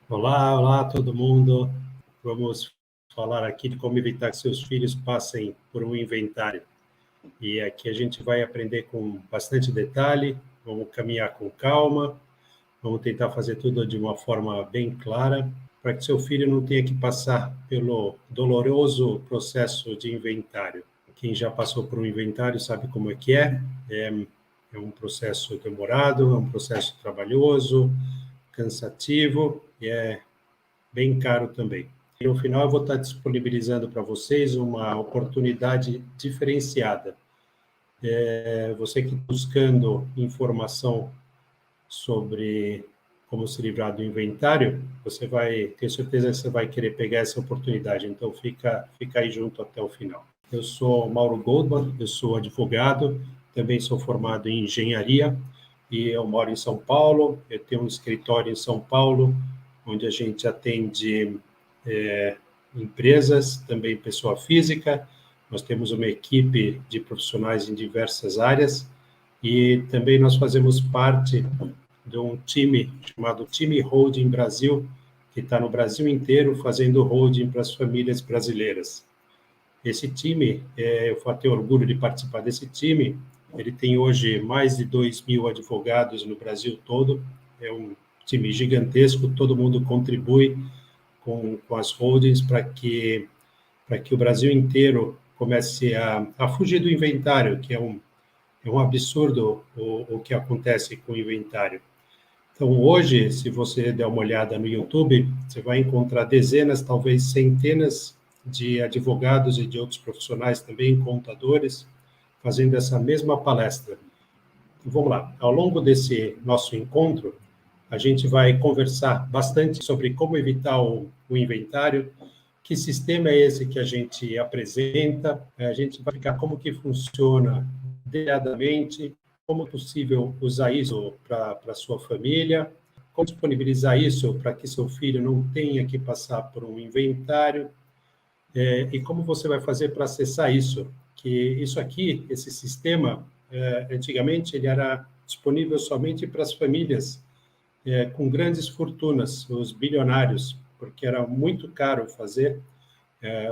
Olá, olá todo mundo. Vamos falar aqui de como evitar que seus filhos passem por um inventário. E aqui a gente vai aprender com bastante detalhe, vamos caminhar com calma, vamos tentar fazer tudo de uma forma bem clara, para que seu filho não tenha que passar pelo doloroso processo de inventário. Quem já passou por um inventário sabe como é que é. É um processo demorado, é um processo trabalhoso, cansativo e é bem caro também. E no final eu vou estar disponibilizando para vocês uma oportunidade diferenciada. Você que está buscando informação sobre como se livrar do inventário, tenho certeza que você vai querer pegar essa oportunidade, então fica aí junto até o final. Eu sou Mauro Goldman, eu sou advogado, também sou formado em engenharia e eu moro em São Paulo, eu tenho um escritório em São Paulo, onde a gente atende empresas, também pessoa física, nós temos uma equipe de profissionais em diversas áreas e também nós fazemos parte de um time chamado Time Holding Brasil, que está no Brasil inteiro fazendo holding para as famílias brasileiras. Esse time, eu tenho orgulho de participar desse time, ele tem hoje mais de 2.000 advogados no Brasil todo, é um time gigantesco, todo mundo contribui com as holdings para que o Brasil inteiro comece a fugir do inventário, que é um absurdo o que acontece com o inventário. Então, hoje, se você der uma olhada no YouTube, você vai encontrar dezenas, talvez centenas de advogados e de outros profissionais também, contadores, fazendo essa mesma palestra. Então, vamos lá. Ao longo desse nosso encontro, a gente vai conversar bastante sobre como evitar o inventário, que sistema é esse que a gente apresenta, a gente vai explicar como que funciona detalhadamente, como é possível usar isso para a sua família, como disponibilizar isso para que seu filho não tenha que passar por um inventário, e como você vai fazer para acessar isso. Que isso aqui, esse sistema, antigamente ele era disponível somente para as famílias com grandes fortunas, os bilionários, porque era muito caro fazer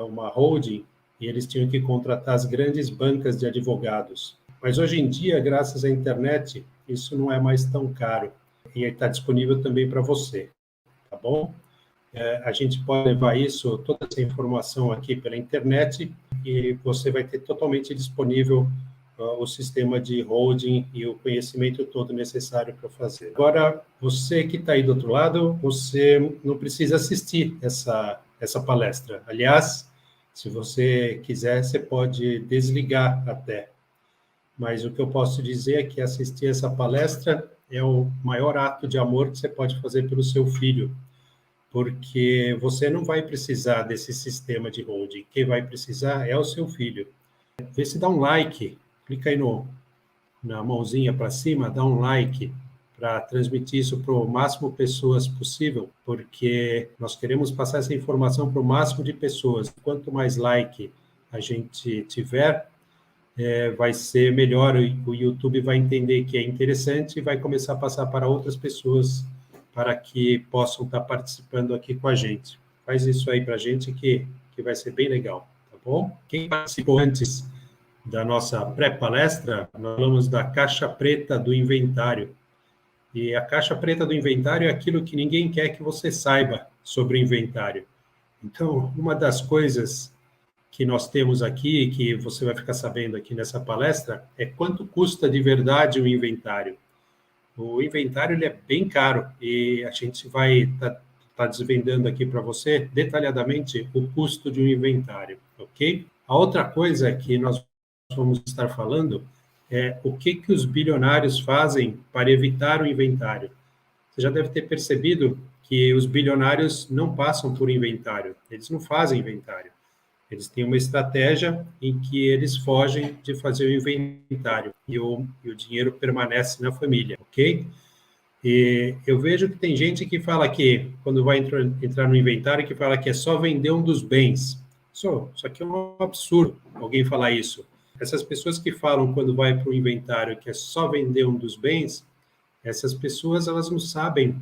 uma holding e eles tinham que contratar as grandes bancas de advogados. Mas hoje em dia, graças à internet, isso não é mais tão caro e está disponível também para você, tá bom? A gente pode levar toda essa informação aqui pela internet e você vai ter totalmente disponível o sistema de holding e o conhecimento todo necessário para fazer. Agora, você que está aí do outro lado, você não precisa assistir essa palestra. Aliás, se você quiser, você pode desligar até. Mas o que eu posso dizer é que assistir essa palestra é o maior ato de amor que você pode fazer pelo seu filho, porque você não vai precisar desse sistema de holding. Quem vai precisar é o seu filho. Vê se dá um like, clica aí na mãozinha para cima, dá um like para transmitir isso para o máximo de pessoas possível, porque nós queremos passar essa informação para o máximo de pessoas. Quanto mais like a gente tiver, vai ser melhor, o YouTube vai entender que é interessante e vai começar a passar para outras pessoas para que possam estar participando aqui com a gente. Faz isso aí para a gente que vai ser bem legal, tá bom? Quem participou antes da nossa pré-palestra, nós falamos da caixa preta do inventário. E a caixa preta do inventário é aquilo que ninguém quer que você saiba sobre o inventário. Então, uma das coisas que nós temos aqui, que você vai ficar sabendo aqui nessa palestra, é quanto custa de verdade o inventário. O inventário ele é bem caro e a gente vai estar desvendando aqui para você detalhadamente o custo de um inventário, ok? A outra coisa que nós vamos estar falando é o que os bilionários fazem para evitar o inventário. Você já deve ter percebido que os bilionários não passam por inventário, eles não fazem inventário. Eles têm uma estratégia em que eles fogem de fazer o inventário e o dinheiro permanece na família, ok? E eu vejo que tem gente que fala que, quando vai entrar no inventário, que fala que é só vender um dos bens. Só que é um absurdo alguém falar isso. Essas pessoas que falam quando vai para o inventário que é só vender um dos bens, essas pessoas elas não sabem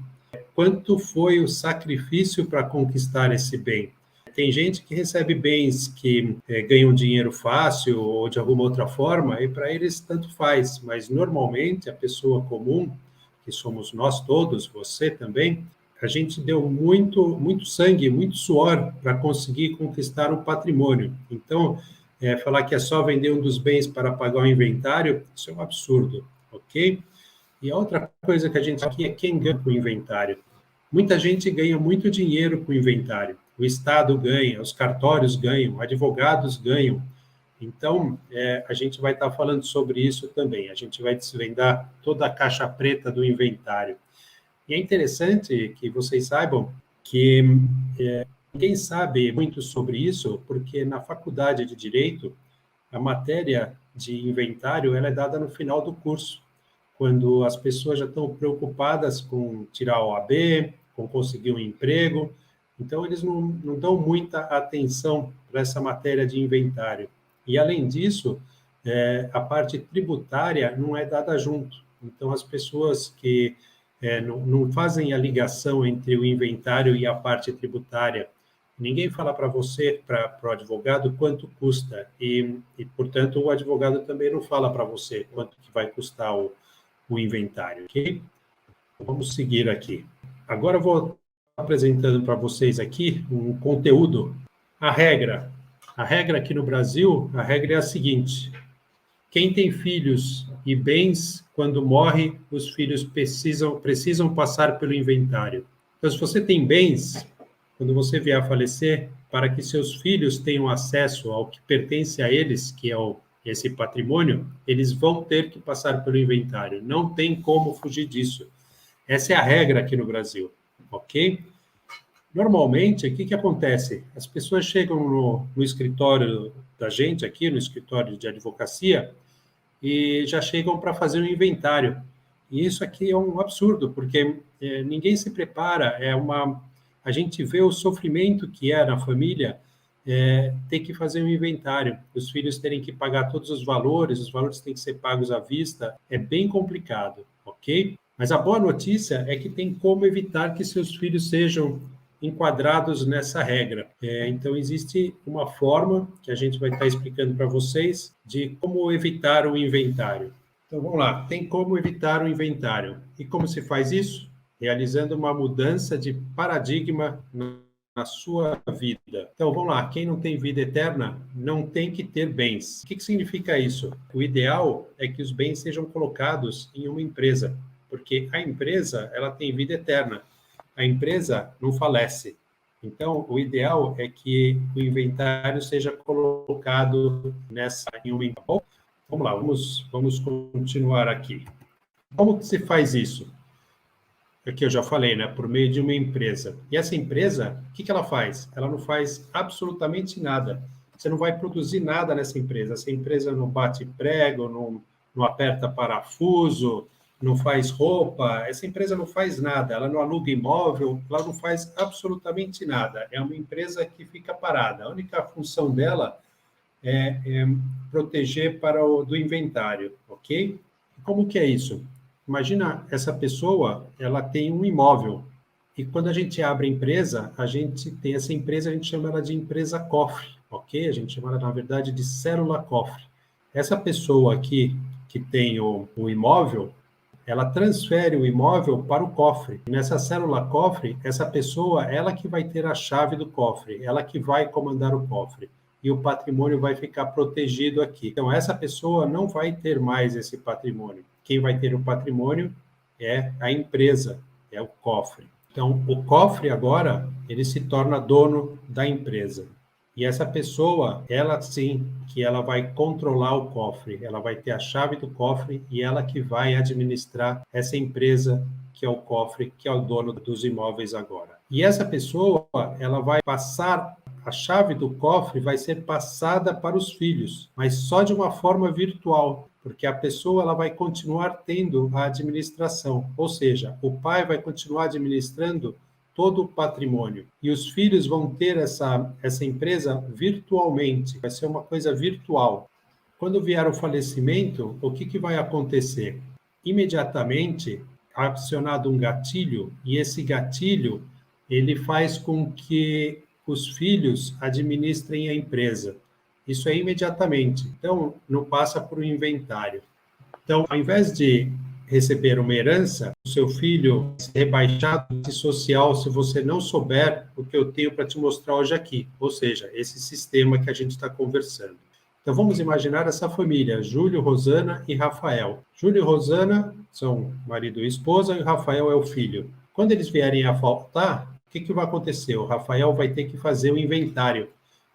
quanto foi o sacrifício para conquistar esse bem. Tem gente que recebe bens que ganham dinheiro fácil ou de alguma outra forma, e para eles tanto faz, mas normalmente a pessoa comum, que somos nós todos, você também, a gente deu muito sangue, muito suor para conseguir conquistar um patrimônio. Então, falar que é só vender um dos bens para pagar o inventário, isso é um absurdo, ok? E a outra coisa que a gente aqui é quem ganha com o inventário. Muita gente ganha muito dinheiro com o inventário. O Estado ganha, os cartórios ganham, advogados ganham. Então, a gente vai estar falando sobre isso também. A gente vai desvendar toda a caixa preta do inventário. E é interessante que vocês saibam que ninguém sabe muito sobre isso, porque na faculdade de Direito, a matéria de inventário ela é dada no final do curso, quando as pessoas já estão preocupadas com tirar a OAB, com conseguir um emprego. Então, eles não dão muita atenção para essa matéria de inventário. E, além disso, a parte tributária não é dada junto. Então, as pessoas que não fazem a ligação entre o inventário e a parte tributária, ninguém fala para você, para o advogado, quanto custa. Portanto, o advogado também não fala para você quanto que vai custar o inventário, ok? Vamos seguir aqui. Agora eu vou apresentando para vocês aqui um conteúdo. A regra aqui no Brasil, a regra é a seguinte: quem tem filhos e bens, quando morre, os filhos precisam passar pelo inventário. Então, se você tem bens, quando você vier a falecer, para que seus filhos tenham acesso ao que pertence a eles, que é esse patrimônio, eles vão ter que passar pelo inventário. Não tem como fugir disso. Essa é a regra aqui no Brasil, ok? Normalmente, o que acontece? As pessoas chegam no escritório da gente aqui, no escritório de advocacia, e já chegam para fazer um inventário. E isso aqui é um absurdo, porque ninguém se prepara, a gente vê o sofrimento que é na família ter que fazer um inventário, os filhos terem que pagar todos os valores têm que ser pagos à vista, é bem complicado, ok? Mas a boa notícia é que tem como evitar que seus filhos sejam enquadrados nessa regra. Então, existe uma forma que a gente vai estar explicando para vocês de como evitar o inventário. Então, vamos lá. Tem como evitar o inventário. E como se faz isso? Realizando uma mudança de paradigma na sua vida. Então, vamos lá. Quem não tem vida eterna não tem que ter bens. O que significa isso? O ideal é que os bens sejam colocados em uma empresa, porque a empresa ela tem vida eterna. A empresa não falece. Então, o ideal é que o inventário seja colocado em uma empresa. Vamos lá, vamos continuar aqui. Como que se faz isso? Aqui eu já falei, né? Por meio de uma empresa. E essa empresa, o que ela faz? Ela não faz absolutamente nada. Você não vai produzir nada nessa empresa. Essa empresa não bate prego, não aperta parafuso, não faz roupa, essa empresa não faz nada, ela não aluga imóvel, ela não faz absolutamente nada. É uma empresa que fica parada. A única função dela é proteger do inventário, ok? Como que é isso? Imagina essa pessoa, ela tem um imóvel, e quando a gente abre a empresa, a gente tem essa empresa, a gente chama ela de empresa cofre, ok? A gente chama ela, na verdade, de célula cofre. Essa pessoa aqui, que tem o imóvel, ela transfere o imóvel para o cofre. E nessa célula cofre, essa pessoa, ela que vai ter a chave do cofre, ela que vai comandar o cofre. E o patrimônio vai ficar protegido aqui. Então, essa pessoa não vai ter mais esse patrimônio. Quem vai ter o patrimônio é a empresa, é o cofre. Então, o cofre agora, ele se torna dono da empresa. E essa pessoa, ela sim, que ela vai controlar o cofre, ela vai ter a chave do cofre e ela que vai administrar essa empresa que é o cofre, que é o dono dos imóveis agora. E essa pessoa, ela vai passar, a chave do cofre vai ser passada para os filhos, mas só de uma forma virtual, porque a pessoa ela vai continuar tendo a administração, ou seja, o pai vai continuar administrando todo o patrimônio. E os filhos vão ter essa empresa virtualmente, vai ser uma coisa virtual. Quando vier o falecimento, o que vai acontecer? Imediatamente, acionado um gatilho, e esse gatilho ele faz com que os filhos administrem a empresa. Isso é imediatamente. Então, não passa por um inventário. Então, ao invés de receber uma herança, o seu filho é rebaixado social se você não souber o que eu tenho para te mostrar hoje aqui, ou seja, esse sistema que a gente está conversando. Então, vamos imaginar essa família, Júlio, Rosana e Rafael. Júlio e Rosana são marido e esposa, e o Rafael é o filho. Quando eles vierem a faltar, o que vai acontecer? O Rafael vai ter que fazer um inventário.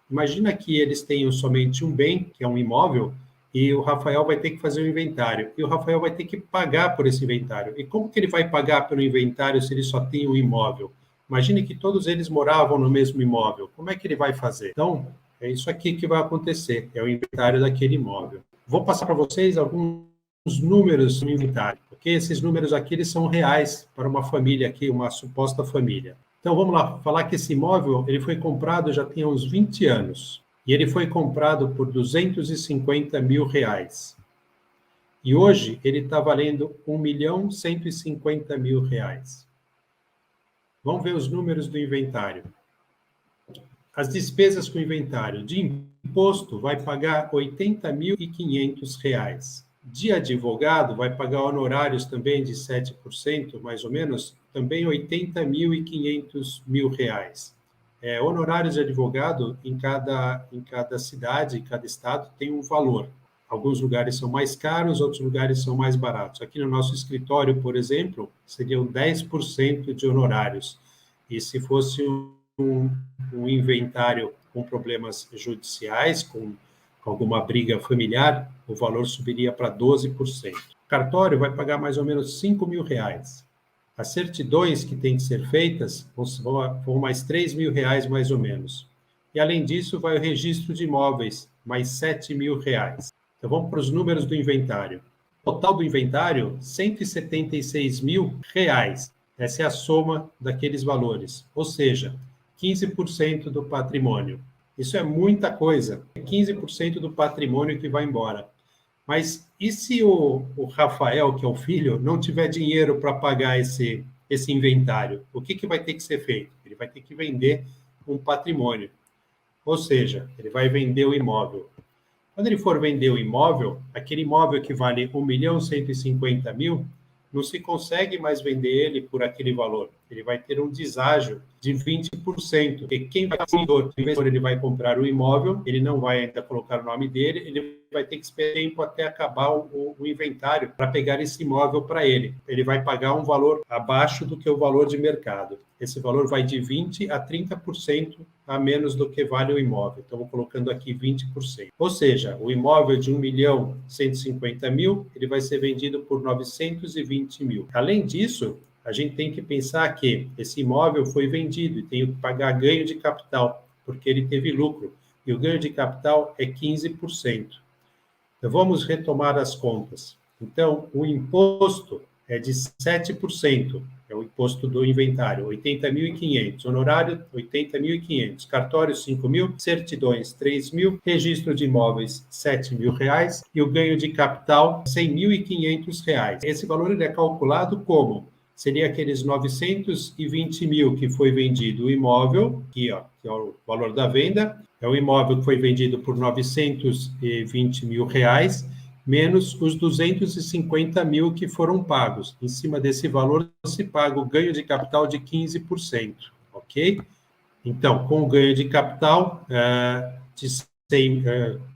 Imagina que eles tenham somente um bem, que é um imóvel, e o Rafael vai ter que fazer o inventário. E o Rafael vai ter que pagar por esse inventário. E como que ele vai pagar pelo inventário se ele só tem um imóvel? Imagine que todos eles moravam no mesmo imóvel. Como é que ele vai fazer? Então, é isso aqui que vai acontecer. É o inventário daquele imóvel. Vou passar para vocês alguns números no inventário. Porque esses números aqui eles são reais para uma família aqui, uma suposta família. Então, vamos lá. Falar que esse imóvel ele foi comprado já tem uns 20 anos. E ele foi comprado por R$250 mil. E hoje ele está valendo R$1.150.000. Vamos ver os números do inventário. As despesas com inventário. De imposto, vai pagar R$80.500. De advogado, vai pagar honorários também de 7%, mais ou menos, também R$80.500.000. Honorários de advogado em cada cidade, em cada estado, tem um valor. Alguns lugares são mais caros, outros lugares são mais baratos. Aqui no nosso escritório, por exemplo, seriam 10% de honorários. E se fosse um inventário com problemas judiciais, com alguma briga familiar, o valor subiria para 12%. O cartório vai pagar mais ou menos R$5.000. As certidões que têm que ser feitas vão mais R$3.000 mais ou menos. E além disso, vai o registro de imóveis, mais R$7.000. Então vamos para os números do inventário. O total do inventário, R$176.000. Essa é a soma daqueles valores, ou seja, 15% do patrimônio. Isso é muita coisa, é 15% do patrimônio que vai embora. Mas e se o Rafael, que é o filho, não tiver dinheiro para pagar esse inventário? O que vai ter que ser feito? Ele vai ter que vender um patrimônio. Ou seja, ele vai vender o imóvel. Quando ele for vender o imóvel, aquele imóvel que vale R$1.150.000, não se consegue mais vender ele por aquele valor. Ele vai ter um deságio de 20%. Porque quem vai ser o investidor, ele vai comprar o imóvel, ele não vai ainda colocar o nome dele, ele vai ter que esperar tempo até acabar o inventário para pegar esse imóvel para ele. Ele vai pagar um valor abaixo do que o valor de mercado. Esse valor vai de 20% a 30% a menos do que vale o imóvel. Então, vou colocando aqui 20%. Ou seja, o imóvel de R$1.150.000, ele vai ser vendido por R$920.000. Além disso, a gente tem que pensar que esse imóvel foi vendido e tem que pagar ganho de capital, porque ele teve lucro. E o ganho de capital é 15%. Então, vamos retomar as contas. Então, o imposto é de 7%, é o imposto do inventário, 80.500, honorário, 80.500, cartório, 5.000, certidões, 3.000, registro de imóveis, R$7.000, e o ganho de capital, R$100.500. Esse valor ele é calculado como? Seria aqueles 920.000 que foi vendido o imóvel, aqui, ó, que é o valor da venda, é o imóvel que foi vendido por R$920.000, menos os 250.000 que foram pagos. Em cima desse valor, se paga o ganho de capital de 15%, ok? Então, com o ganho de capital,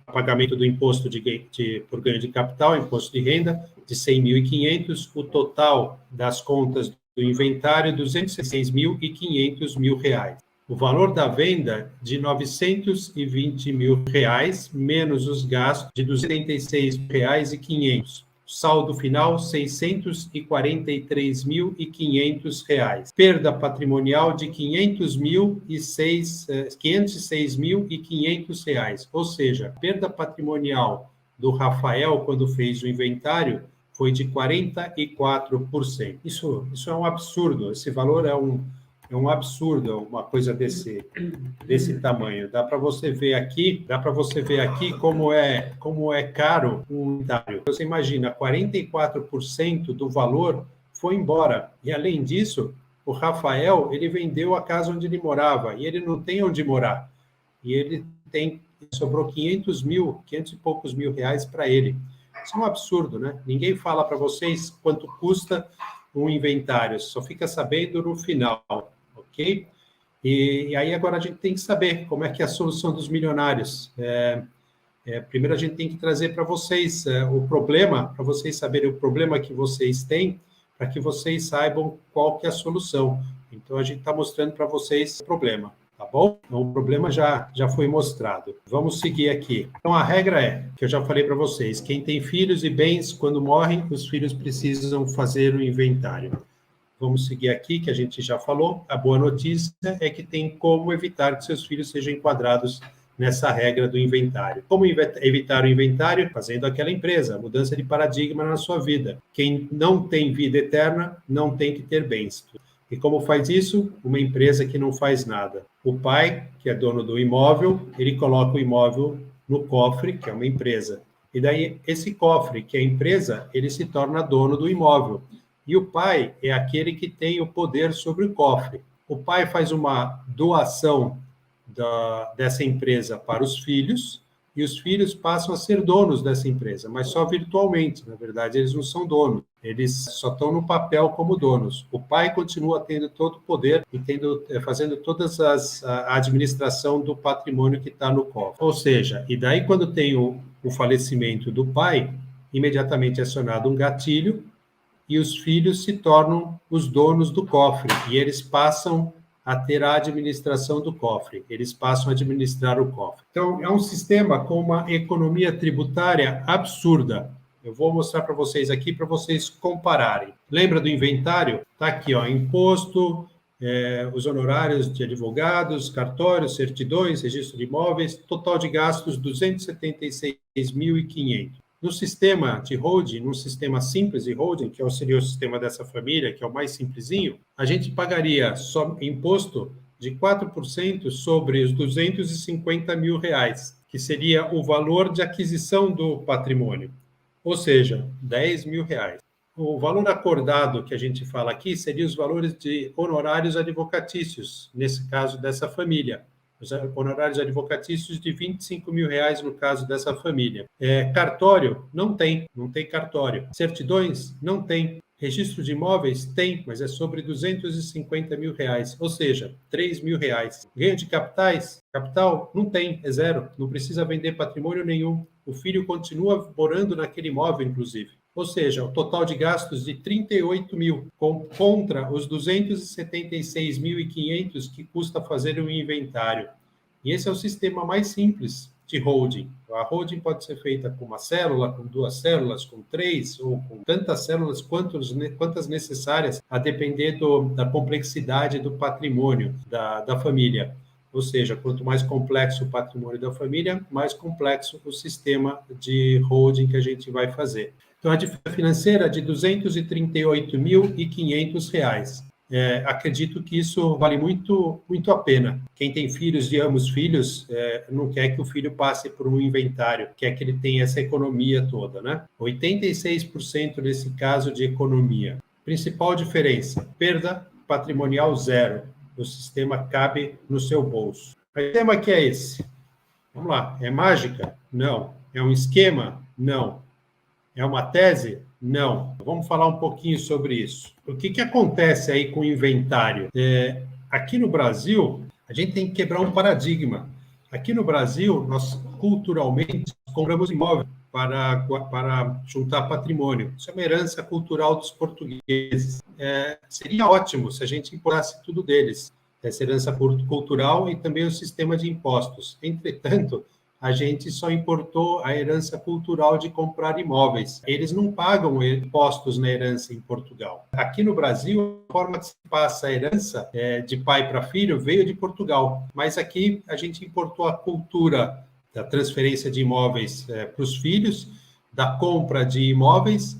pagamento do imposto por ganho de capital, imposto de renda, de 100.500, o total das contas do inventário, R$206.500. O valor da venda de R$920.000, menos os gastos de R$276.500. Saldo final, R$643.500. Perda patrimonial de R$506.500. Ou seja, a perda patrimonial do Rafael, quando fez o inventário, foi de 44%. Isso é um absurdo. Esse valor é um absurdo, uma coisa desse tamanho. Dá para você ver aqui como é caro um inventário. Você imagina, 44% do valor foi embora. E, além disso, o Rafael, ele vendeu a casa onde ele morava, e ele não tem onde morar. E ele sobrou 500 e poucos mil reais para ele. Isso é um absurdo, né? Ninguém fala para vocês quanto custa um inventário, só fica sabendo no final, ok? E aí agora a gente tem que saber como é que é a solução dos milionários. Primeiro a gente tem que trazer para vocês o problema, para vocês saberem o problema que vocês têm, para que vocês saibam qual que é a solução. Então a gente está mostrando para vocês o problema. Tá bom? Então, o problema já foi mostrado. Vamos seguir aqui. Então, a regra é, que eu já falei para vocês, quem tem filhos e bens, quando morrem, os filhos precisam fazer o inventário. Vamos seguir aqui, que a gente já falou. A boa notícia é que tem como evitar que seus filhos sejam enquadrados nessa regra do inventário. Como evitar o inventário? Fazendo aquela empresa, mudança de paradigma na sua vida. Quem não tem vida eterna, não tem que ter bens. E como faz isso? Uma empresa que não faz nada. O pai, que é dono do imóvel, ele coloca o imóvel no cofre, que é uma empresa. E daí, esse cofre, que é a empresa, ele se torna dono do imóvel. E o pai é aquele que tem o poder sobre o cofre. O pai faz uma doação dessa empresa para os filhos, e os filhos passam a ser donos dessa empresa, mas só virtualmente. Na verdade, eles não são donos, eles só estão no papel como donos. O pai continua tendo todo o poder e fazendo todas a administração do patrimônio que está no cofre. Ou seja, e daí quando tem o falecimento do pai, imediatamente é acionado um gatilho e os filhos se tornam os donos do cofre, e eles passam a ter a administração do cofre, eles passam a administrar o cofre. Então, é um sistema com uma economia tributária absurda. Eu vou mostrar para vocês aqui, para vocês compararem. Lembra do inventário? Está aqui, ó, imposto, os honorários de advogados, cartórios, certidões, registro de imóveis, total de gastos, 276.500. No sistema de holding, num sistema simples de holding, que seria o sistema dessa família, que é o mais simplesinho, a gente pagaria só imposto de 4% sobre os 250 mil reais, que seria o valor de aquisição do patrimônio, ou seja, 10 mil reais. O valor acordado que a gente fala aqui seria os valores de honorários advocatícios, nesse caso dessa família. Os honorários advocatícios de 25 mil reais no caso dessa família. Cartório? Não tem cartório. Certidões? Não tem. Registro de imóveis? Tem, mas é sobre 250 mil reais, ou seja, 3 mil reais. Ganho de capitais? Capital? Não tem, é zero. Não precisa vender patrimônio nenhum. O filho continua morando naquele imóvel, inclusive. Ou seja, o total de gastos de 38 mil contra os 276.500 que custa fazer um inventário. E esse é o sistema mais simples de holding. A holding pode ser feita com uma célula, com 2 células, com 3, ou com tantas células quantas necessárias, a depender da complexidade do patrimônio da família. Ou seja, quanto mais complexo o patrimônio da família, mais complexo o sistema de holding que a gente vai fazer. Então, a dívida financeira é de R$ 238.500. Acredito que isso vale muito, muito a pena. Quem tem filhos e ama os filhos não quer que o filho passe por um inventário, quer que ele tenha essa economia toda, né? 86% nesse caso de economia. Principal diferença, perda patrimonial zero. O sistema cabe no seu bolso. O tema que é esse? Vamos lá. É mágica? Não. É um esquema? Não. É uma tese? Não. Vamos falar um pouquinho sobre isso. O que acontece aí com o inventário? Aqui no Brasil, a gente tem que quebrar um paradigma. Aqui no Brasil, nós culturalmente compramos imóvel para juntar patrimônio. Isso é uma herança cultural dos portugueses. Seria ótimo se a gente importasse tudo deles, essa herança cultural e também o sistema de impostos. Entretanto, a gente só importou a herança cultural de comprar imóveis. Eles não pagam impostos na herança em Portugal. Aqui no Brasil, a forma que se passa a herança de pai para filho veio de Portugal, mas aqui a gente importou a cultura da transferência de imóveis para os filhos, da compra de imóveis,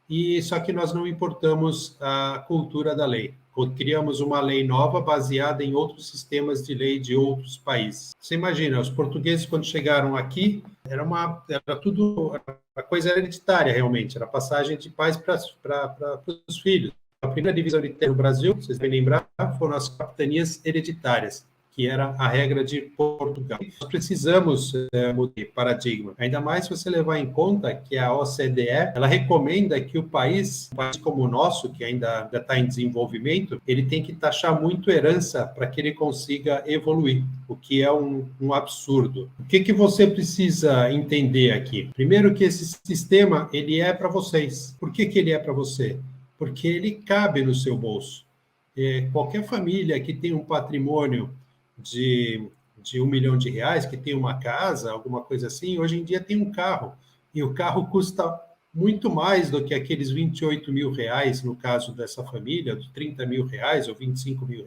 e só que nós não importamos a cultura da lei. Criamos uma lei nova baseada em outros sistemas de lei de outros países. Você imagina, os portugueses, quando chegaram aqui, era tudo, a coisa hereditária, realmente, era passagem de pais para os filhos. A primeira divisão de terra no Brasil, vocês devem lembrar, foram as capitanias hereditárias, que era a regra de Portugal. Nós precisamos mudar de paradigma, ainda mais se você levar em conta que a OCDE, ela recomenda que um país como o nosso, que ainda está em desenvolvimento, ele tem que taxar muito herança para que ele consiga evoluir, o que é um absurdo. O que você precisa entender aqui? Primeiro que esse sistema, ele é para vocês. Por que ele é para você? Porque ele cabe no seu bolso. Qualquer família que tem um patrimônio de R$1 milhão, que tem uma casa, alguma coisa assim, hoje em dia tem um carro, e o carro custa muito mais do que aqueles R$28 mil, no caso dessa família, de R$30 mil ou R$25 mil.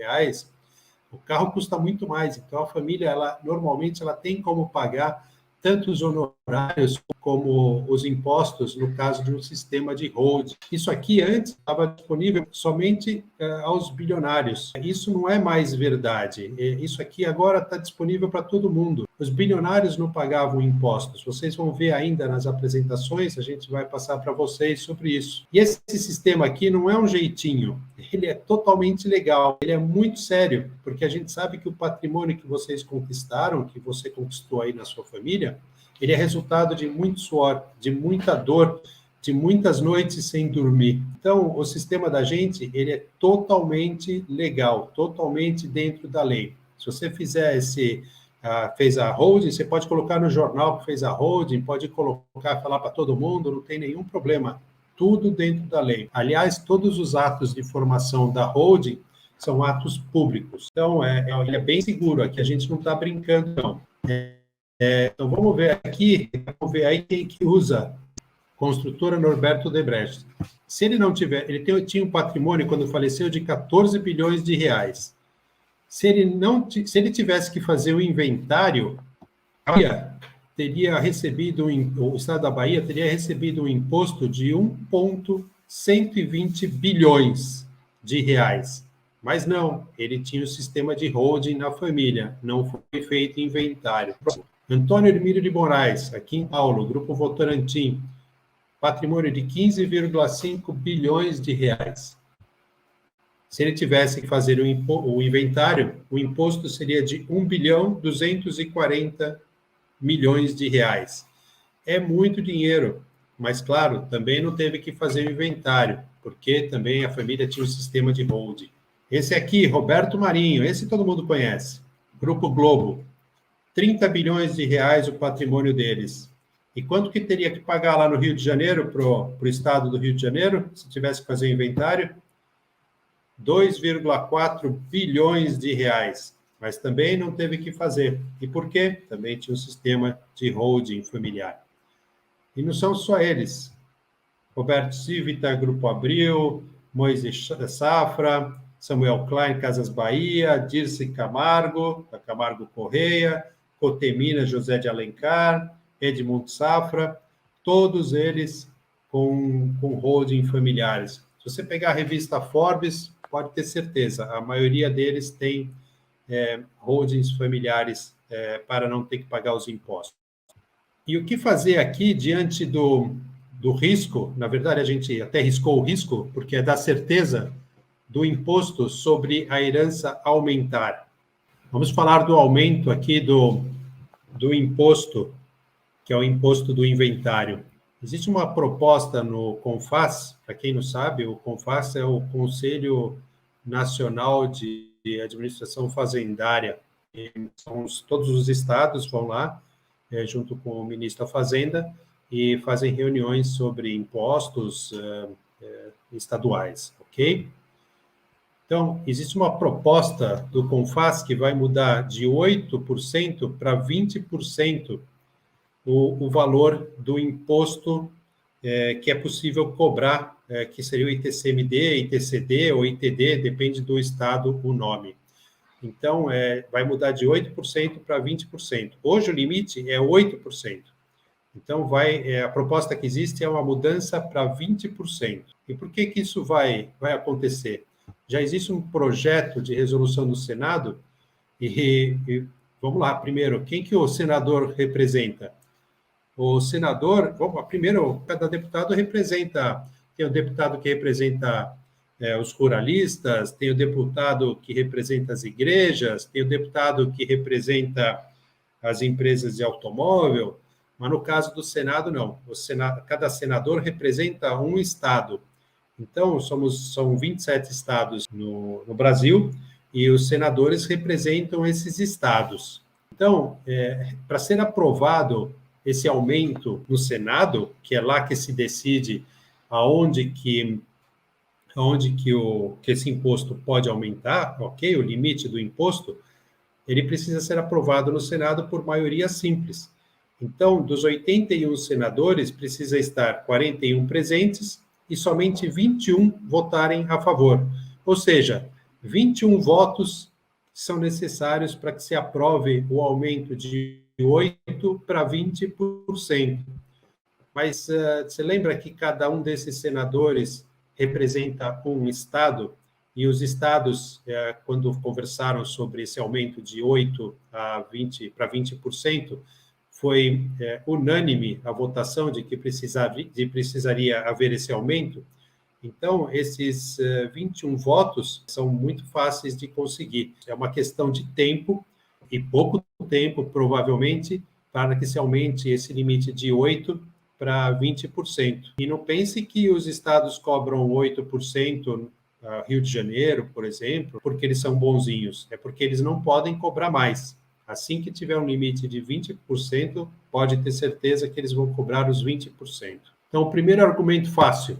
O carro custa muito mais, então a família, normalmente, ela tem como pagar tanto os honorários como os impostos, no caso de um sistema de holding. Isso aqui antes estava disponível somente aos bilionários. Isso não é mais verdade. Isso aqui agora está disponível para todo mundo. Os bilionários não pagavam impostos. Vocês vão ver ainda nas apresentações, a gente vai passar para vocês sobre isso. E esse sistema aqui não é um jeitinho. Ele é totalmente legal. Ele é muito sério, porque a gente sabe que o patrimônio que vocês conquistaram, que você conquistou aí na sua família, ele é resultado de muito suor, de muita dor, de muitas noites sem dormir. Então, o sistema da gente, ele é totalmente legal, totalmente dentro da lei. Se você fizer fez a holding, você pode colocar no jornal que fez a holding, pode colocar, falar para todo mundo, não tem nenhum problema. Tudo dentro da lei. Aliás, todos os atos de formação da holding são atos públicos. Então, ele é bem seguro, aqui a gente não está brincando, não. Então, vamos ver aí quem que usa construtora Norberto Odebrecht. Se ele não tiver, tinha um patrimônio, quando faleceu, de 14 bilhões de reais. Se ele tivesse que fazer o inventário, teria recebido, o Estado da Bahia teria recebido um imposto de 1,120 bilhões de reais. Mas não, ele tinha o sistema de holding na família, não foi feito inventário. Antônio Hermílio de Moraes, aqui em Paulo, Grupo Votorantim, patrimônio de 15,5 bilhões de reais. Se ele tivesse que fazer o inventário, o imposto seria de 1,240 bilhões de reais. É muito dinheiro, mas, claro, também não teve que fazer o inventário, porque também a família tinha um sistema de holding. Esse aqui, Roberto Marinho, esse todo mundo conhece. Grupo Globo, 30 bilhões de reais o patrimônio deles. E quanto que teria que pagar lá no Rio de Janeiro, para o estado do Rio de Janeiro, se tivesse que fazer o inventário? 2,4 bilhões de reais. Mas também não teve que fazer. E por quê? Também tinha um sistema de holding familiar. E não são só eles. Roberto Civita, Grupo Abril, Moisés Safra, Samuel Klein, Casas Bahia, Dirce Camargo, da Camargo Correia, Cotemina, José de Alencar, Edmundo Safra, todos eles com holding familiares. Se você pegar a revista Forbes, pode ter certeza, a maioria deles tem holdings familiares para não ter que pagar os impostos. E o que fazer aqui diante do risco? Na verdade, a gente até riscou o risco, porque é da certeza do imposto sobre a herança aumentar. Vamos falar do aumento aqui do imposto, que é o imposto do inventário. Existe uma proposta no CONFAS, para quem não sabe, o CONFAS é o Conselho Nacional de Administração Fazendária. Todos os estados vão lá, junto com o ministro da Fazenda, e fazem reuniões sobre impostos estaduais, ok? Então, existe uma proposta do CONFAS que vai mudar de 8% para 20% o valor do imposto que é possível cobrar, que seria o ITCMD, ITCD ou ITD, depende do estado o nome. Então, vai mudar de 8% para 20%. Hoje o limite é 8%. Então, a proposta que existe é uma mudança para 20%. E por que isso vai acontecer? Já existe um projeto de resolução no Senado e vamos lá, primeiro, quem que o senador representa? O senador, primeiro, cada deputado representa, tem um deputado que representa os ruralistas, tem o deputado que representa as igrejas, tem o deputado que representa as empresas de automóvel, mas no caso do Senado, não. Cada senador representa um estado. Então, são 27 estados no Brasil, e os senadores representam esses estados. Então, para ser aprovado esse aumento no Senado, que é lá que se decide aonde que esse imposto pode aumentar, ok? O limite do imposto, ele precisa ser aprovado no Senado por maioria simples. Então, dos 81 senadores, precisa estar 41 presentes e somente 21 votarem a favor. Ou seja, 21 votos são necessários para que se aprove o aumento de 8% para 20%. Mas você lembra que cada um desses senadores representa um estado? E os estados, quando conversaram sobre esse aumento de 8% para 20%, foi unânime a votação de que precisaria haver esse aumento. Então, esses 21 votos são muito fáceis de conseguir. É uma questão de tempo, e pouco tempo, provavelmente, para que se aumente esse limite de 8% para 20%. E não pense que os estados cobram 8%, Rio de Janeiro, por exemplo, porque eles são bonzinhos. É porque eles não podem cobrar mais. Assim que tiver um limite de 20%, pode ter certeza que eles vão cobrar os 20%. Então, o primeiro argumento fácil: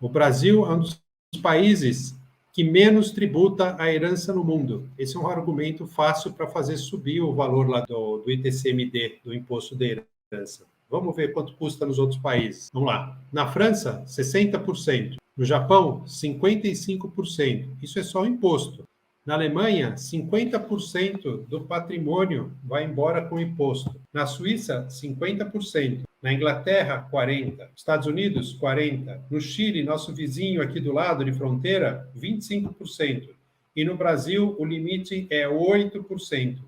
o Brasil é um dos países que menos tributa a herança no mundo. Esse é um argumento fácil para fazer subir o valor lá do ITCMD, do Imposto de Herança. Vamos ver quanto custa nos outros países. Vamos lá. Na França, 60%. No Japão, 55%. Isso é só o imposto. Na Alemanha, 50% do patrimônio vai embora com imposto. Na Suíça, 50%. Na Inglaterra, 40%. Estados Unidos, 40%. No Chile, nosso vizinho aqui do lado de fronteira, 25%. E no Brasil, o limite é 8%.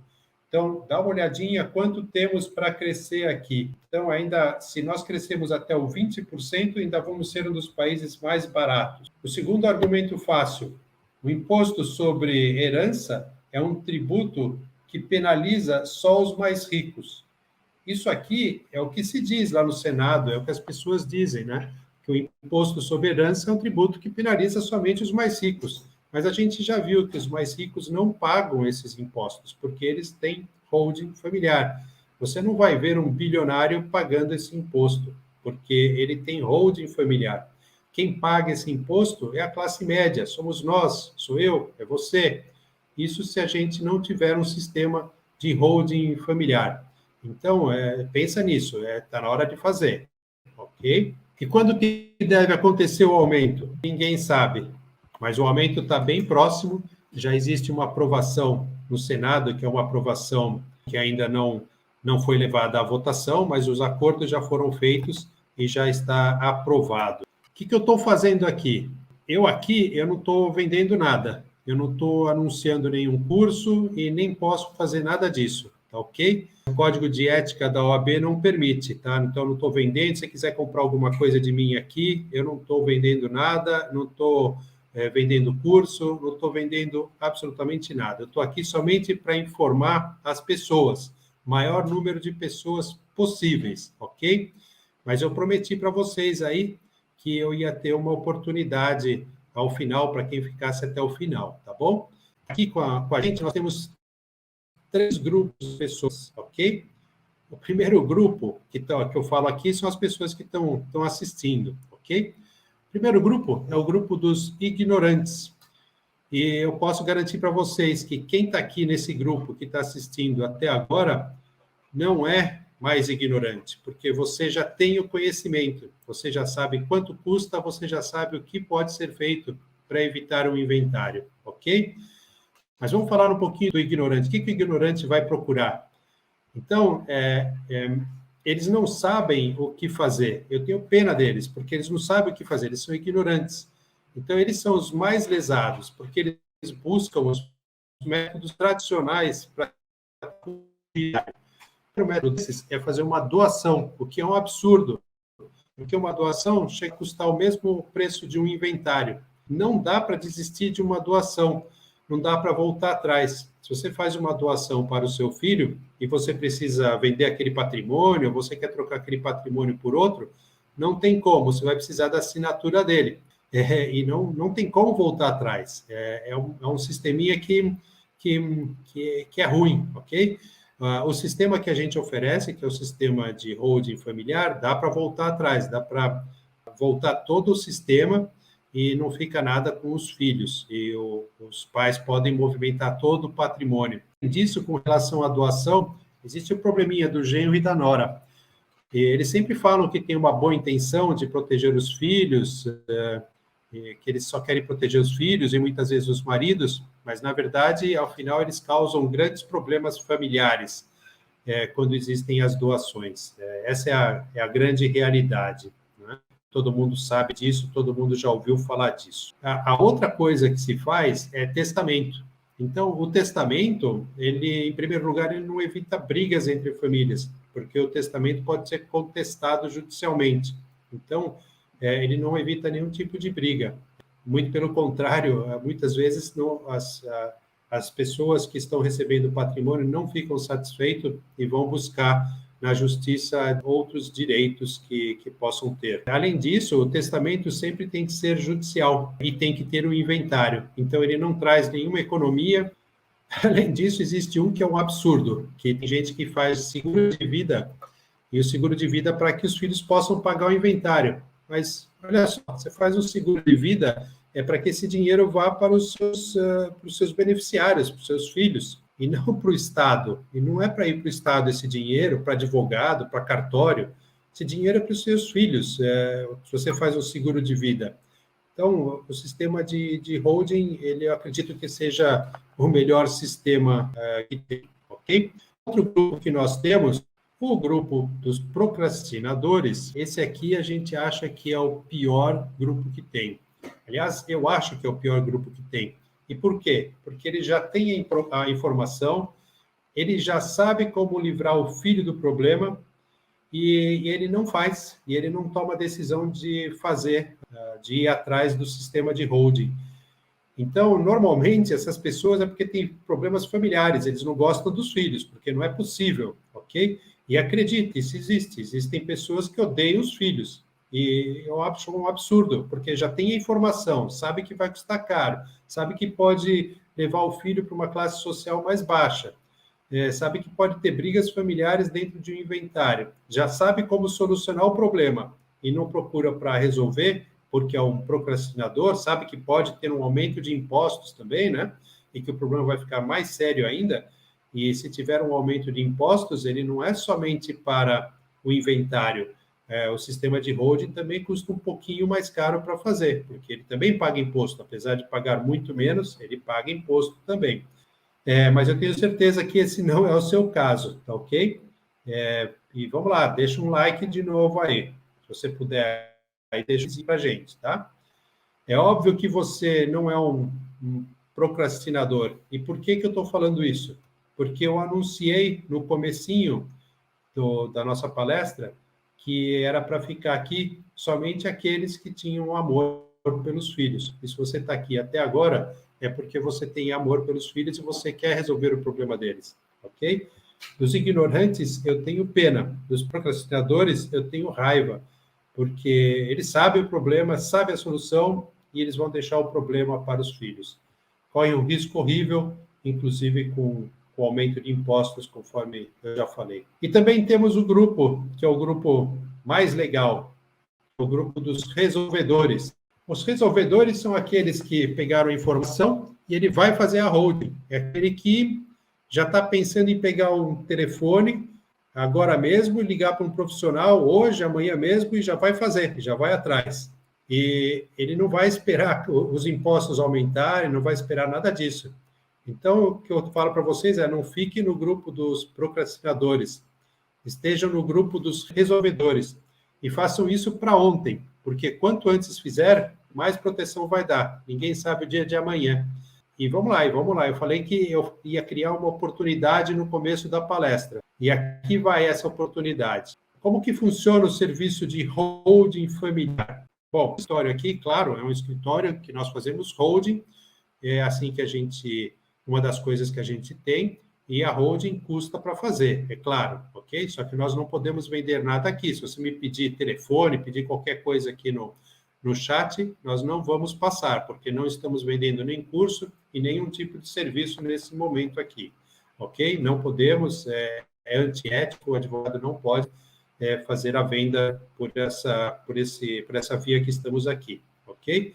Então, dá uma olhadinha quanto temos para crescer aqui. Então, ainda, se nós crescemos até o 20%, ainda vamos ser um dos países mais baratos. O segundo argumento fácil: o imposto sobre herança é um tributo que penaliza só os mais ricos. Isso aqui é o que se diz lá no Senado, é o que as pessoas dizem, né? Que o imposto sobre herança é um tributo que penaliza somente os mais ricos. Mas a gente já viu que os mais ricos não pagam esses impostos, porque eles têm holding familiar. Você não vai ver um bilionário pagando esse imposto, porque ele tem holding familiar. Quem paga esse imposto é a classe média, somos nós, sou eu, é você. Isso se a gente não tiver um sistema de holding familiar. Então, pensa nisso, está na hora de fazer, ok? E quando que deve acontecer o aumento? Ninguém sabe, mas o aumento está bem próximo. Já existe uma aprovação no Senado, que é uma aprovação que ainda não foi levada à votação, mas os acordos já foram feitos e já está aprovado. O que eu estou fazendo aqui? Eu não estou vendendo nada, eu não estou anunciando nenhum curso e nem posso fazer nada disso, tá ok? O código de ética da OAB não permite, tá? Então, eu não estou vendendo. Se você quiser comprar alguma coisa de mim aqui, eu não estou vendendo nada, não estou vendendo curso, não estou vendendo absolutamente nada. Eu estou aqui somente para informar as pessoas, o maior número de pessoas possíveis, ok? Mas eu prometi para vocês aí que eu ia ter uma oportunidade ao final para quem ficasse até o final, tá bom? Aqui com a gente nós temos 3 grupos de pessoas, ok? O primeiro grupo que eu falo aqui são as pessoas que estão assistindo, ok? O primeiro grupo é o grupo dos ignorantes. E eu posso garantir para vocês que quem está aqui nesse grupo, que está assistindo até agora, não é mais ignorante, porque você já tem o conhecimento, você já sabe quanto custa, você já sabe o que pode ser feito para evitar um inventário, ok? Mas vamos falar um pouquinho do ignorante. O que o ignorante vai procurar? Então, eles não sabem o que fazer. Eu tenho pena deles, porque eles não sabem o que fazer, eles são ignorantes. Então, eles são os mais lesados, porque eles buscam os métodos tradicionais para... O método desses é fazer uma doação, o que é um absurdo, porque uma doação chega a custar o mesmo preço de um inventário. não dá para desistir de uma doação, não dá para voltar atrás. Se você faz uma doação para o seu filho e você precisa vender aquele patrimônio, você quer trocar aquele patrimônio por outro, não tem como, você vai precisar da assinatura dele. E não tem como voltar atrás. É um sisteminha que é ruim, ok? O sistema que a gente oferece, que é o sistema de holding familiar, dá para voltar atrás, dá para voltar todo o sistema e não fica nada com os filhos. E os pais podem movimentar todo o patrimônio. Disso, com relação à doação, existe o probleminha do genro e da nora. E eles sempre falam que tem uma boa intenção de proteger os filhos, que eles só querem proteger os filhos e muitas vezes os maridos, mas, na verdade, ao final, eles causam grandes problemas familiares quando existem as doações. Essa é a grande realidade, né? Todo mundo sabe disso, todo mundo já ouviu falar disso. A outra coisa que se faz é testamento. Então, o testamento, ele, em primeiro lugar, ele não evita brigas entre famílias, porque o testamento pode ser contestado judicialmente. Então, ele não evita nenhum tipo de briga. Muito pelo contrário, muitas vezes as pessoas que estão recebendo o patrimônio não ficam satisfeitas e vão buscar na justiça outros direitos que possam ter. Além disso, o testamento sempre tem que ser judicial e tem que ter um inventário. Então, ele não traz nenhuma economia. Além disso, existe um que é um absurdo, que tem gente que faz seguro de vida, e o seguro de vida para que os filhos possam pagar o inventário. Mas, olha só, você faz um seguro de vida para que esse dinheiro vá para os seus beneficiários, para os seus filhos, e não para o Estado. E não é para ir para o Estado esse dinheiro, para advogado, para cartório. Esse dinheiro é para os seus filhos, se você faz um seguro de vida. Então, o sistema de holding, eu acredito que seja o melhor sistema que tem, ok? Outro grupo que nós temos, o grupo dos procrastinadores. Esse aqui a gente acha que é o pior grupo que tem. Aliás, eu acho que é o pior grupo que tem. E por quê? Porque ele já tem a informação, ele já sabe como livrar o filho do problema e ele não faz, e ele não toma a decisão de fazer, de ir atrás do sistema de holding. Então, normalmente, essas pessoas é porque têm problemas familiares, eles não gostam dos filhos, porque não é possível, ok? E acredite, isso existe, existem pessoas que odeiam os filhos, e eu acho um absurdo, porque já tem a informação, sabe que vai custar caro, sabe que pode levar o filho para uma classe social mais baixa, sabe que pode ter brigas familiares dentro de um inventário, já sabe como solucionar o problema e não procura para resolver, porque é um procrastinador, sabe que pode ter um aumento de impostos também, né? E que o problema vai ficar mais sério ainda. E se tiver um aumento de impostos, ele não é somente para o inventário. O sistema de holding também custa um pouquinho mais caro para fazer, porque ele também paga imposto, apesar de pagar muito menos, ele paga imposto também. Mas eu tenho certeza que esse não é o seu caso, tá ok? E vamos lá, deixa um like de novo aí, se você puder, aí deixa para a gente, tá? É óbvio que você não é um procrastinador. E por que eu estou falando isso? Porque eu anunciei no comecinho da nossa palestra que era para ficar aqui somente aqueles que tinham amor pelos filhos. E se você está aqui até agora, é porque você tem amor pelos filhos e você quer resolver o problema deles, ok? Dos ignorantes, eu tenho pena. Dos procrastinadores, eu tenho raiva, porque eles sabem o problema, sabem a solução e eles vão deixar o problema para os filhos. Correm um risco horrível, inclusive com o aumento de impostos, conforme eu já falei. E também temos o grupo, que é o grupo mais legal, o grupo dos resolvedores. Os resolvedores são aqueles que pegaram a informação e ele vai fazer a holding. É aquele que já está pensando em pegar um telefone agora mesmo, ligar para um profissional hoje, amanhã mesmo, e já vai fazer, já vai atrás. E ele não vai esperar os impostos aumentarem, não vai esperar nada disso. Então, o que eu falo para vocês não fique no grupo dos procrastinadores, estejam no grupo dos resolvedores e façam isso para ontem, porque quanto antes fizer, mais proteção vai dar. Ninguém sabe o dia de amanhã. E vamos lá. Eu falei que eu ia criar uma oportunidade no começo da palestra. E aqui vai essa oportunidade. Como que funciona o serviço de holding familiar? Bom, o escritório aqui, claro, é um escritório que nós fazemos holding, é assim que a gente, uma das coisas que a gente tem, e a holding custa para fazer, é claro, ok? Só que nós não podemos vender nada aqui. Se você me pedir telefone, pedir qualquer coisa aqui no chat, nós não vamos passar, porque não estamos vendendo nem curso e nenhum tipo de serviço nesse momento aqui, ok? Não podemos, é antiético, o advogado não pode fazer a venda por essa via que estamos aqui, ok?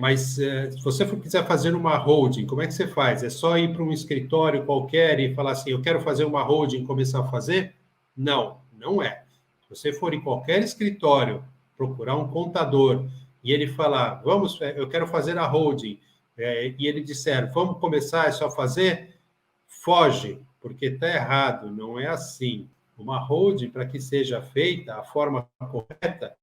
Mas se você quiser fazer uma holding, como é que você faz? É só ir para um escritório qualquer e falar assim, eu quero fazer uma holding e começar a fazer? Não, não é. Se você for em qualquer escritório, procurar um contador e ele falar, vamos, eu quero fazer a holding, e ele disser, vamos começar, é só fazer, foge, porque está errado, não é assim. Uma holding, para que seja feita, a forma correta,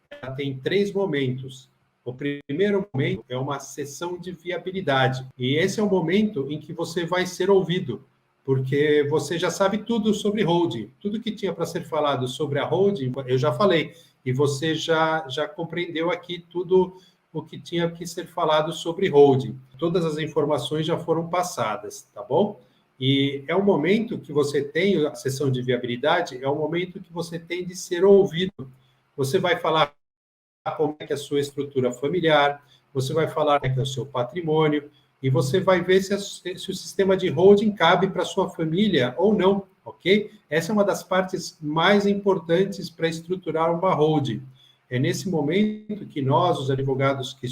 ela tem 3 momentos. O primeiro momento é uma sessão de viabilidade. E esse é o momento em que você vai ser ouvido, porque você já sabe tudo sobre holding. Tudo que tinha para ser falado sobre a holding, eu já falei. E você já compreendeu aqui tudo o que tinha que ser falado sobre holding. Todas as informações já foram passadas, tá bom? E é o momento que você tem, a sessão de viabilidade, é o momento que você tem de ser ouvido. Você vai falar como é que é a sua estrutura familiar, você vai falar como é que é o seu patrimônio, e você vai ver se o sistema de holding cabe para sua família ou não, ok? Essa é uma das partes mais importantes para estruturar uma holding. É nesse momento que nós, os advogados que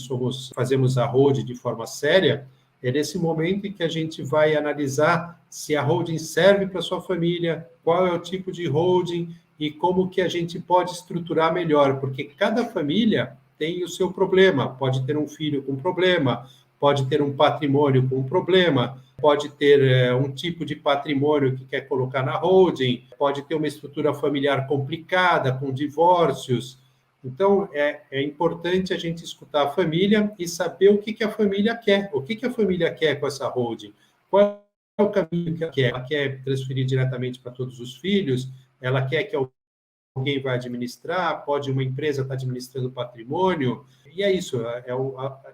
fazemos a holding de forma séria, é nesse momento em que a gente vai analisar se a holding serve para sua família, qual é o tipo de holding, e como que a gente pode estruturar melhor, porque cada família tem o seu problema, pode ter um filho com problema, pode ter um patrimônio com problema, pode ter um tipo de patrimônio que quer colocar na holding, pode ter uma estrutura familiar complicada, com divórcios. Então, é importante a gente escutar a família e saber o que a família quer, o que a família quer com essa holding, qual é o caminho que ela quer. Ela quer transferir diretamente para todos os filhos, ela quer que alguém vai administrar, pode uma empresa estar administrando patrimônio, e é isso,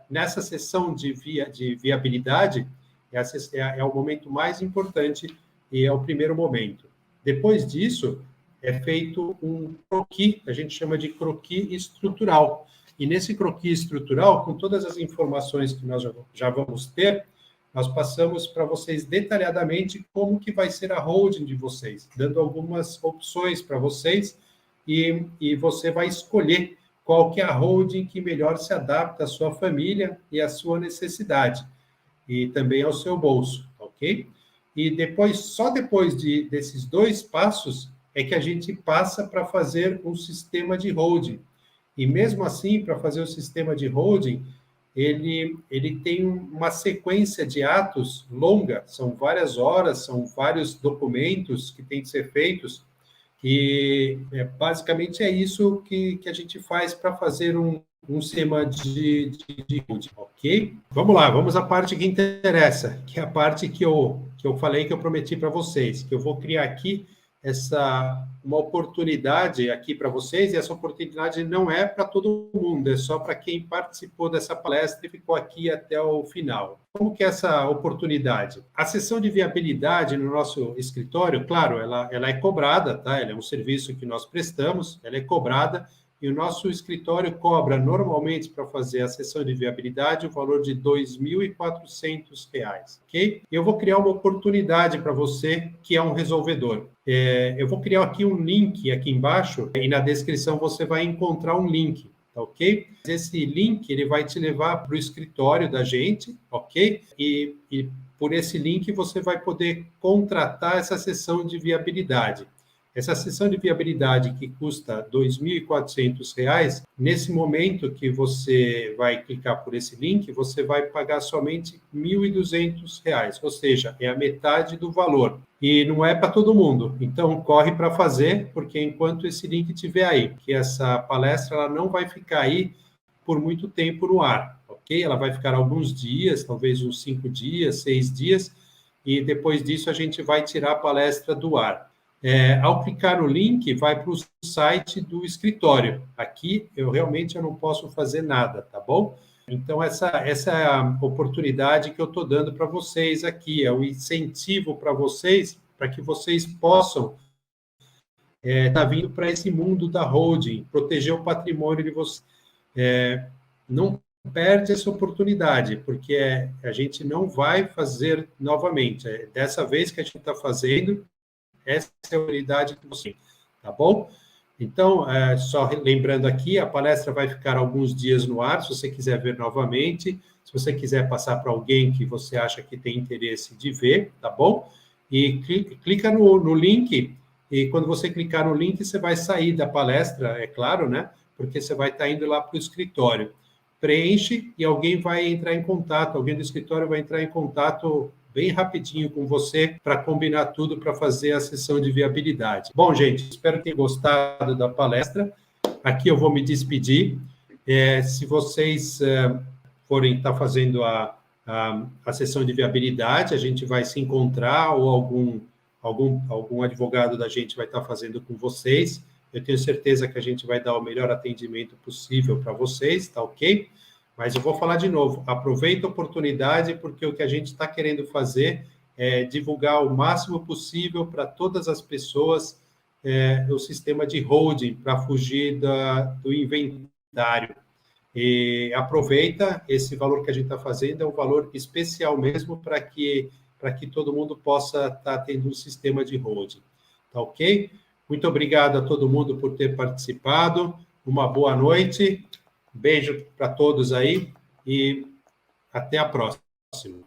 nessa sessão de viabilidade, é o momento mais importante e é o primeiro momento. Depois disso, é feito um croquis, a gente chama de croquis estrutural, e nesse croquis estrutural, com todas as informações que nós já vamos ter, nós passamos para vocês detalhadamente como que vai ser a holding de vocês, dando algumas opções para vocês, e você vai escolher qual que é a holding que melhor se adapta à sua família e à sua necessidade, e também ao seu bolso, ok? E depois, só depois desses 2 passos, é que a gente passa para fazer um sistema de holding. E mesmo assim, para fazer o sistema de holding, ele tem uma sequência de atos longa, são várias horas, são vários documentos que têm que ser feitos, e basicamente é isso que a gente faz para fazer um sistema de holding, ok? Vamos lá, vamos à parte que interessa, que é a parte que eu falei, que eu prometi para vocês, que eu vou criar aqui uma oportunidade aqui para vocês, e essa oportunidade não é para todo mundo, é só para quem participou dessa palestra e ficou aqui até o final. Como que é essa oportunidade? A sessão de viabilidade no nosso escritório, claro, ela é cobrada, tá? Ela é um serviço que nós prestamos, ela é cobrada, e o nosso escritório cobra normalmente para fazer a sessão de viabilidade o valor de R$ 2.400, ok? Eu vou criar uma oportunidade para você que é um resolvedor. Eu vou criar aqui um link aqui embaixo e na descrição você vai encontrar um link, tá ok? Esse link ele vai te levar para o escritório da gente, ok? E por esse link você vai poder contratar essa sessão de viabilidade. Essa sessão de viabilidade que custa R$ 2.400, nesse momento que você vai clicar por esse link, você vai pagar somente R$ 1.200, ou seja, é a metade do valor. E não é para todo mundo, então corre para fazer, porque enquanto esse link estiver aí, que essa palestra ela não vai ficar aí por muito tempo no ar, ok? Ela vai ficar alguns dias, talvez uns 5 dias, 6 dias, e depois disso a gente vai tirar a palestra do ar. Ao clicar no link, vai para o site do escritório. Aqui, eu realmente não posso fazer nada, tá bom? Então, essa é a oportunidade que eu estou dando para vocês aqui, é o incentivo para vocês, para que vocês possam estar vindo para esse mundo da holding, proteger o patrimônio de vocês. Não perde essa oportunidade, porque a gente não vai fazer novamente. Dessa vez que a gente está fazendo, essa é a unidade que você tem, tá bom? Então, só lembrando aqui, a palestra vai ficar alguns dias no ar, se você quiser ver novamente, se você quiser passar para alguém que você acha que tem interesse de ver, tá bom? E clica no link, e quando você clicar no link, você vai sair da palestra, é claro, né? Porque você vai estar indo lá para o escritório. Preenche e alguém vai entrar em contato, alguém do escritório vai entrar em contato bem rapidinho com você para combinar tudo para fazer a sessão de viabilidade. Bom, gente, espero que tenham gostado da palestra. Aqui eu vou me despedir. Se vocês forem estar fazendo a sessão de viabilidade, a gente vai se encontrar ou algum advogado da gente vai estar fazendo com vocês. Eu tenho certeza que a gente vai dar o melhor atendimento possível para vocês, tá ok? Mas eu vou falar de novo, aproveita a oportunidade, porque o que a gente está querendo fazer é divulgar o máximo possível para todas as pessoas o sistema de holding, para fugir do inventário. E aproveita, esse valor que a gente está fazendo é um valor especial mesmo para que todo mundo possa estar tendo um sistema de holding. Tá ok? Muito obrigado a todo mundo por ter participado. Uma boa noite. Beijo para todos aí e até a próxima.